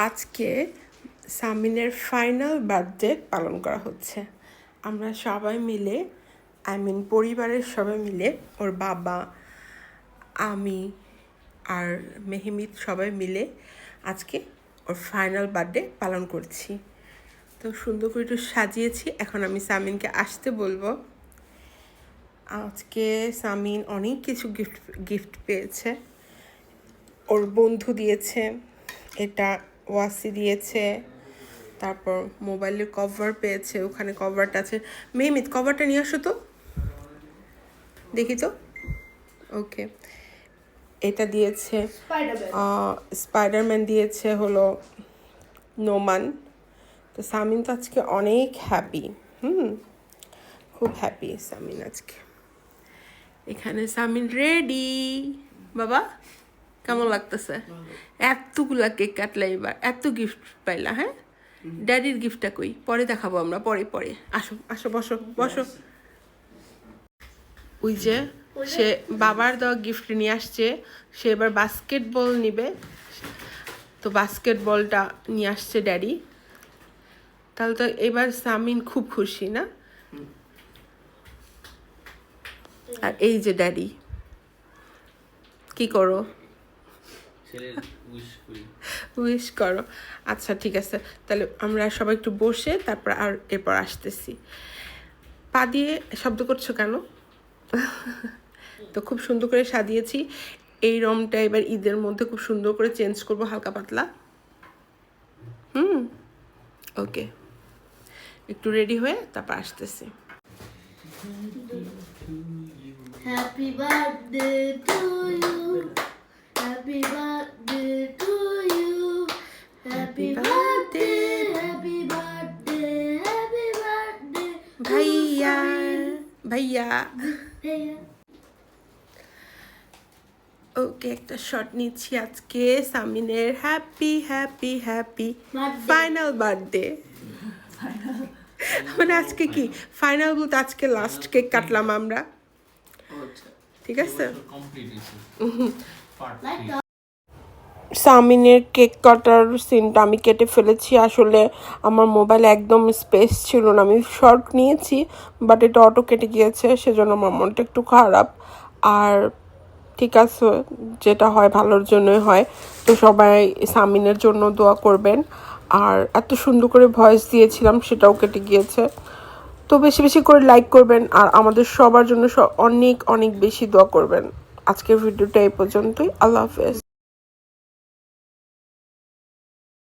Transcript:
আজকে সামিনের final birthday পালন করা হচ্ছে। আমরা সবাই মিলে পরিবারের সবাই মিলে ওর বাবা, আমি আর মেহমিদ সবাই মিলে আজকে ওর ফাইনাল বার্থডে পালন করছি। তো সুন্দর করে একটু সাজিয়েছি। এখন আমি সামিনকে আসতে বলবো। আজকে সামিন অনেক কিছু গিফট পেয়েছে। ওর বন্ধু দিয়েছে, এটা ওয়াসি দিয়েছে, তারপর মোবাইলের কভার পেয়েছে, ওখানে কভারটা আছে। মেহমিদ কভারটা নিয়ে আসো তো, দেখি তো। ওকে, এটা দিয়েছে স্পাইডারম্যান দিয়েছে হলো নোমান। তো সামিন তো আজকে অনেক হ্যাপি, খুব হ্যাপি সামিন আজকে। এখানে সামিন রেডি। বাবা কেমন লাগতেছে? এতগুলা কেক কাটলা, এবার এত গিফট পাইলা। হ্যাঁ, ড্যাডির গিফটটা কই? পরে দেখাবো আমরা, পরে পরে। আসো আসো, বসো বসো। ওই যে সে বাবার দেওয়া গিফট নিয়ে আসছে, সে এবার বাস্কেটবল নিবে। তো বাস্কেটবলটা নিয়ে আসছে ড্যাডি। তাহলে তো এবার সামিন খুব খুশি না? আর এই যে ড্যাডি, কি করো? উইশ করো। আচ্ছা ঠিক আছে, তাহলে আমরা সবাই একটু বসে তারপর আর এরপর আসতেছি। পা দিয়ে শব্দ করছো কেন? তো খুব সুন্দর করে সাজিয়েছি। এই রুমটা এবার ঈদের মধ্যে খুব সুন্দর করে চেঞ্জ করবো, হালকা পাতলা। ওকে, একটু রেডি হয়ে তারপর আসতেছি। Happy birthday to you, happy birthday to you, happy birthday, happy birthday, happy birthday ভাইয়া ভাইয়া। ওকে, একটা শট নিচ্ছি আজকে সামিনের। Happy happy happy final birthday. মানে আজকে কি ফাইনাল বলতে আজকে লাস্ট কেক কাটলাম আমরা, ঠিক আছে? সামিনের কেক কাটার সিনটা আমি কেটে ফেলেছি। আসলে আমার মোবাইলে একদম স্পেস ছিল না, আমি শর্ট নিয়েছি বাট এটা অটো কেটে গিয়েছে, সেজন্য আমার মনটা একটু খারাপ। আর ঠিক আছে, যেটা হয় ভালোর জন্যই হয়। তো সবাই সামিনের জন্য দোয়া করবেন। আর এত সুন্দর করে ভয়েস দিয়েছিলাম, সেটাও কেটে গিয়েছে। তো বেশি বেশি করে লাইক করবেন আর আমাদের সবার জন্য অনেক অনেক বেশি দোয়া করবেন। আজকের ভিডিওটা এই পর্যন্তই। আল্লাহ হাফেজ।